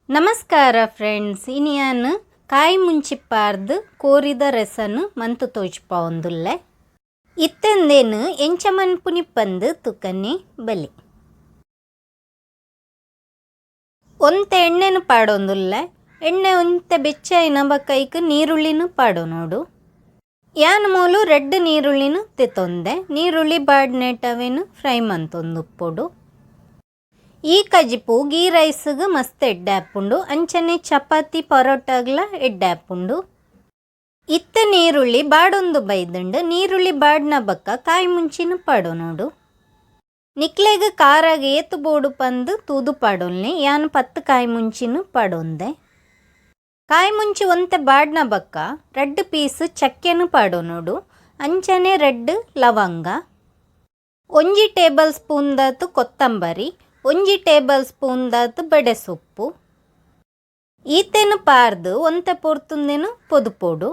ನಮಸ್ಕಾರ ಫ್ರೆಂಡ್ಸ್, ಇನಿಯಾನು ಕಾಯಿ ಮುಂಚಿಪ್ಪಾರ್ದು ಕೋರಿದ ರಸನು ಮಂತು ತೋಜ್ಪಾವೊಂದುಲ್ಲೆ ಇತ್ತೆಂದೇನು ಎಂಚ ಮನ್ಪುನಿಪ್ಪಂದು ತುಕನ್ನಿ ಬಲಿ ಒಂತೆ ಎಣ್ಣೆನು ಪಾಡೊಂದುಲ್ಲೆ. ಎಣ್ಣೆ ಒಂತೆ ಬೆಚ್ಚಾಯಿನ ಬಕ್ಕೈಕ್ ನೀರುಳ್ಳಿನು ಪಾಡೋ ನೋಡು. ಯಾನ್ ಮೂಲು ರೆಡ್ ನೀರುಳ್ಳಿನು ತೆತ್ತೊಂದೆ. ನೀರುಳ್ಳಿ ಬಾಡ್ನೆಟವೇನು ಫ್ರೈ ಮಂತೊಂದುಪ್ಪೊಡು. ಈ ಕಜಿಪು ಗೀ ರೈಸ್ಗೆ ಮಸ್ತ್ ಎಡ್ಡಾಪುಂಡು, ಅಂಚನೆ ಚಪಾತಿ ಪರೋಟಾಗ್ಲ ಎಡ್ಡಾಪುಂಡು. ಇತ್ತ ನೀರುಳ್ಳಿ ಬಾಡೊಂದು ಬೈದುಂಡು. ನೀರುಳ್ಳಿ ಬಾಡ್ನ ಬಕ್ಕ ಕಾಯಿ ಮುಂಚಿನ ಪಾಡೋ ನೋಡು. ನಿಕ್ಲೆಗ್ ಕಾರಾಗ ಏತು ಬೋಡು ಪಂದು ತೂದು ಪಾಡೊಲ್ನಿ. ಯಾನು 10 ಕಾಯಿ ಮುಂಚಿನ ಪಾಡೊಂದೆ. ಕಾಯಿ ಮುಂಚಿ ಒಂತೆ ಬಾಡ್ನ ಬಕ್ಕ ರೆಡ್ ಪೀಸ್ ಚಕ್ಕೆನು ಪಾಡೋ ನೋಡು. ಅಂಚನೆ ರೆಡ್ ಲವಂಗ, 1 ಟೇಬಲ್ ಸ್ಪೂನ್ ದಾತು ಕೊತ್ತಂಬರಿ, 1 ಟೇಬಲ್ ಸ್ಪೂನ್ ದಾತು ಬಡೆ ಸೊಪ್ಪು. ಈತೆನು ಪಾರ್ದು ಒಂತೆ ಪೊರ್ತುಂದೇನು ಪೊದುಪೋಡು.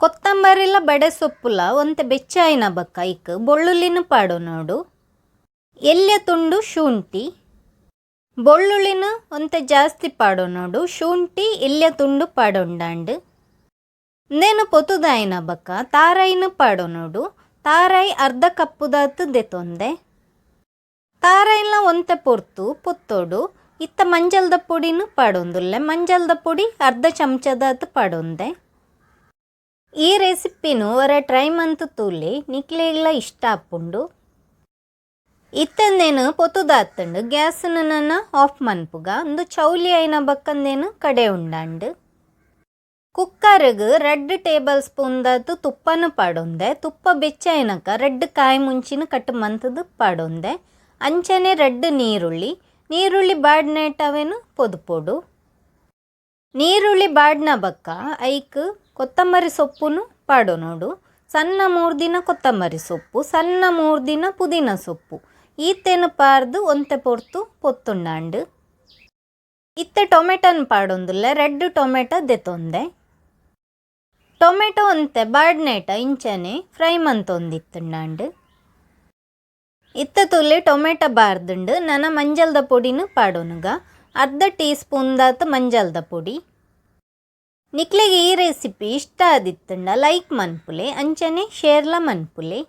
ಕೊತ್ತಂಬರಿಲ ಬಡೆ ಸೊಪ್ಪುಲ ಒಂತೆ ಬೆಚ್ಚಾಯಿನ ಬಕ್ಕ ಐಕ್ ಬೊಳ್ಳುಳ್ಳಿನ ಪಾಡೋ ನೋಡು. ಎಲ್ಯ ತುಂಡು ಶುಂಠಿ, ಬೊಳ್ಳುಳ್ಳಿನ ಒಂತೆ ಜಾಸ್ತಿ ಪಾಡೋ ನೋಡು. ಶುಂಠಿ ಎಲ್ಯ ತುಂಡು ಪಾಡೊಂಡಾಂಡು. ಇಂದೇನು ಪೊತುದಾಯಿನ ಬಕ್ಕ ತಾರಾಯಿನ ಪಾಡೋ ನೋಡು. ತಾರಾಯಿ ಅರ್ಧ ಕಪ್ಪುದಾತು ದೆತೊಂದೆ. ತಾರಾಯಿನ ಒಂತೆ ಪೊರ್ತು ಪೊತ್ತೋಡು. ಇತ್ತ ಮಂಜಲ್ದ ಪೊಡಿನು ಪಾಡೊಂದುಲ್ಲೆ. ಮಂಜಲ್ದ ಪೊಡಿ ಅರ್ಧ ಚಮಚದಾತು ಪಾಡೊಂದೆ. ಈ ರೆಸಿಪಿನು ಒರ ಟ್ರೈ ಮಂತು ತೂಲಿ ನಿಕ್ಲೆಗ್ಲ ಇಷ್ಟ ಆಪುಂಡು. ಇತ್ತಂದೇನು ಪೊತುದಾತುಂಡು. ಗ್ಯಾಸ್ನು ನನ್ನ ಆಫ್ ಮನ್ಪುಗ ಒಂದು ಚೌಲಿ ಐನ ಬಕ್ಕಂದೇನು ಕಡೆ ಉಂಡಾಂಡು. ಕುಕ್ಕರ್ಗೆ 2 ಟೇಬಲ್ ಸ್ಪೂನ್ ದಾತು ತುಪ್ಪನು ಪಾಡೊಂದೆ. ತುಪ್ಪ ಬೆಚ್ಚಾಯಿನಕ ರೆಡ್ ಕಾಯಿ ಮುಂಚಿನ ಕಟ್ ಮಂತದು ಪಾಡೊಂದೆ. ಅಂಚನೆ ರೆಡ್ ನೀರುಳ್ಳಿ ಬಾಡ್ನೆಟವೇನು ಪೊದುಪೊಡು. ನೀರುಳ್ಳಿ ಬಾಡ್ನ ಬಕ್ಕ ಐಕ್ ಕೊತ್ತಂಬರಿ ಸೊಪ್ಪುನು ಪಾಡೋ ನೋಡು. ಸಣ್ಣ 3 ದಿನ ಕೊತ್ತಂಬರಿ ಸೊಪ್ಪು, ಸಣ್ಣ 3 ದಿನ ಪುದೀನ ಸೊಪ್ಪು. ಈತೆನು ಪಾರ್ದು ಒಂತೆ ಪೊರ್ತು ಪೊತ್ತುಂಡಾಂಡು. ಇತ್ತೆ ಟೊಮೆಟೊನು ಪಾಡೊಂದುಲ್ಲೆ. ರೆಡ್ ಟೊಮೆಟೊ ದೆತೊಂದೆ. ಟೊಮೆಟೊ ಒಂತೆ ಬಾಡ್ನೆಟ ಇಂಚನೆ ಫ್ರೈ ಮಂತೊಂದಿತ್ತುಂಡಾಂಡು. ಇತ್ತ ತುಲ್ಲಿ ಟೊಮೆಟೊ ಬಾರ್ದುಂಡು ನನ್ನ ಮಂಜಲ್ದ ಪೊಡಿನು ಪಾಡೋನುಗ. ಅರ್ಧ ಟೀ ಸ್ಪೂನ್ ದಾತು ಮಂಜಲ್ದ ಪೊಡಿ. ನಿಕ್ಲೆಗೆ ಈ ರೆಸಿಪಿ ಇಷ್ಟ ಆದಿತ್ತುಂಡ ಲೈಕ್ ಮನ್ಪುಲೆ, ಅಂಚನೆ ಶೇರ್ಲ ಮನ್ಪುಲೆ.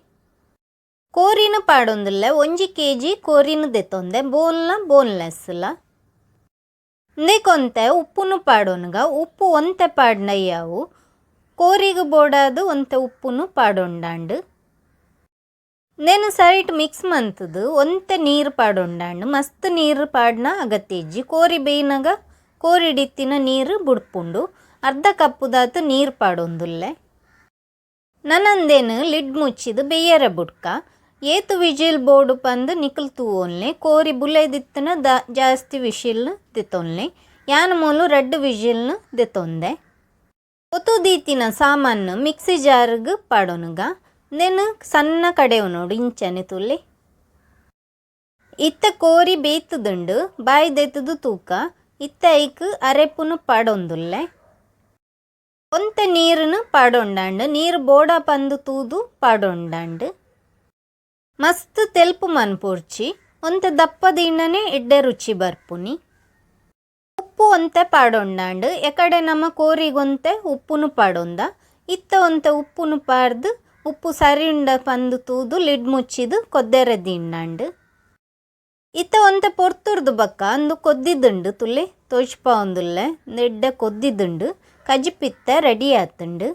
ಕೋರಿನು ಪಾಡೊಂದುಲ್ಲೆ. 1 kg ಕೋರಿನು ದೆತೊಂದೆ. ಬೋನ್ಲೆಸ್ಲ ಇಂದೇಕೊಂತೆ ಉಪ್ಪುನು ಪಾಡೋನುಗ. ಉಪ್ಪು ಒಂತೆ ಪಾಡ್ನಯ್ಯಾವು. ಕೋರಿಗೆ ಬೋಡಾದು ಒಂತೆ ಉಪ್ಪುನು ಪಾಡೊಂಡಾಂಡು. ನೇನು ಸೈಟ್ ಮಿಕ್ಸ್ ಮಂತದು ಒಂತೆ ನೀರು ಪಾಡೊಂಡಾಂಡು. ಮಸ್ತ್ ನೀರು ಪಾಡ್ನ ಅಗತ್ಯಜ್ಜಿ. ಕೋರಿ ಬೇಯ್ನಾಗ ಕೋರಿಡಿತ್ತಿನ ನೀರು ಬುಡ್ಪುಂಡು. ಅರ್ಧ ಕಪ್ಪುದಾತು ನೀರು ಪಾಡೊಂದುಲ್ಲೆ. ನನ್ನಂದೇನು ಲಿಡ್ ಮುಚ್ಚಿದು ಬೇಯರೆ ಬುಡ್ಕ ಏತು ವಿಜಿಲ್ ಬೋಡು ಪಂದು ನಿಕಲ್ ತೂವೊನ್ಲೆ. ಕೋರಿ ಬುಲೆದಿತ್ತನ ಜಾಸ್ತಿ ವಿಶಿಲ್ ದೆತೊನ್ಲೆ. ಯಾನ ಮೂಲು 2 ವಿಜಿಲ್ನು ದೆತೊಂದೆ. ಒತುದೀತಿನ ಸಾಮಾನು ಮಿಕ್ಸಿ ಜಾರ್ಗ್ ಪಾಡೋನುಗ. ಇಂದೇನು ಸಣ್ಣ ಕಡೆವು ನೋಡು ಇಂಚನೆ ತುಲ್ಲಿ. ಇತ್ತ ಕೋರಿ ಬೇಯ್ತದುಂಡು. ಬಾಯಿ ದೆತ್ತದು ತೂಕ. ಇತ್ತ ಐಕ್ ಅರೆಪುನು ಪಾಡೊಂದುಲ್ಲೆ. ಒಂತೆ ನೀರುನು ಪಾಡೊಂಡಾಂಡು. ನೀರು ಬೋಡ ಪಂದು ತೂದು ಪಾಡೊಂಡಾಂಡು. ಮಸ್ತ್ ತೆಲ್ಪು ಮನ್ಪುರ್ಚಿ. ಒಂತೆ ದಪ್ಪದಿಂಡನೆ ಎಡ್ಡೆ ರುಚಿ ಬರ್ಪುನಿ. ಉಪ್ಪು ಒಂತೆ ಪಾಡೊಂಡಾಂಡು. ಎಕಡೆ ನಮ್ಮ ಕೋರಿಗೊಂತೆ ಉಪ್ಪುನು ಪಾಡೊಂದ. ಇತ್ತ ಒಂತೆ ಉಪ್ಪುನು ಪಾಡ್ದು ಉಪ್ಪು ಸರಿ ಉಂಡ ಪಂದು ತೂದು ಲಿಡ್ ಮುಚ್ಚಿದು ಕೊದ್ದೆರೆ ದಿಂಡಾಂಡು. ಇತ್ತ ಒಂತೆ ಪೊರ್ತುರ್ದು ಬಕ್ಕ ಅಂದು ಕೊದ್ದಿದ್ದುಂಡು ತುಲೆ ತೋಜ್ಪಾವೊಂದುಲ್ಲೆ. ಎಡ್ಡೆ ಕೊದ್ದಿದ್ದುಂಡು. ಕಜಿಪಿತ್ತ ರೆಡಿ ಆತುಂಡು.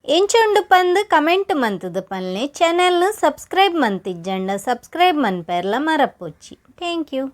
ಎಂಚುಂಡು ಪಂದು ಕಮೆಂಟ್ ಮಂತದು ಪನ್ಲೆ. ಚಾನೆಲ್ನು ಸಬ್ಸ್ಕ್ರೈಬ್ ಮಂತಿಜ್ಜಂಡ. ಸಬ್ಸ್ಕ್ರೈಬ್ ಮನ್ಪೆರ್ಲ ಮರಪೊಚ್ಚಿ. Thank you.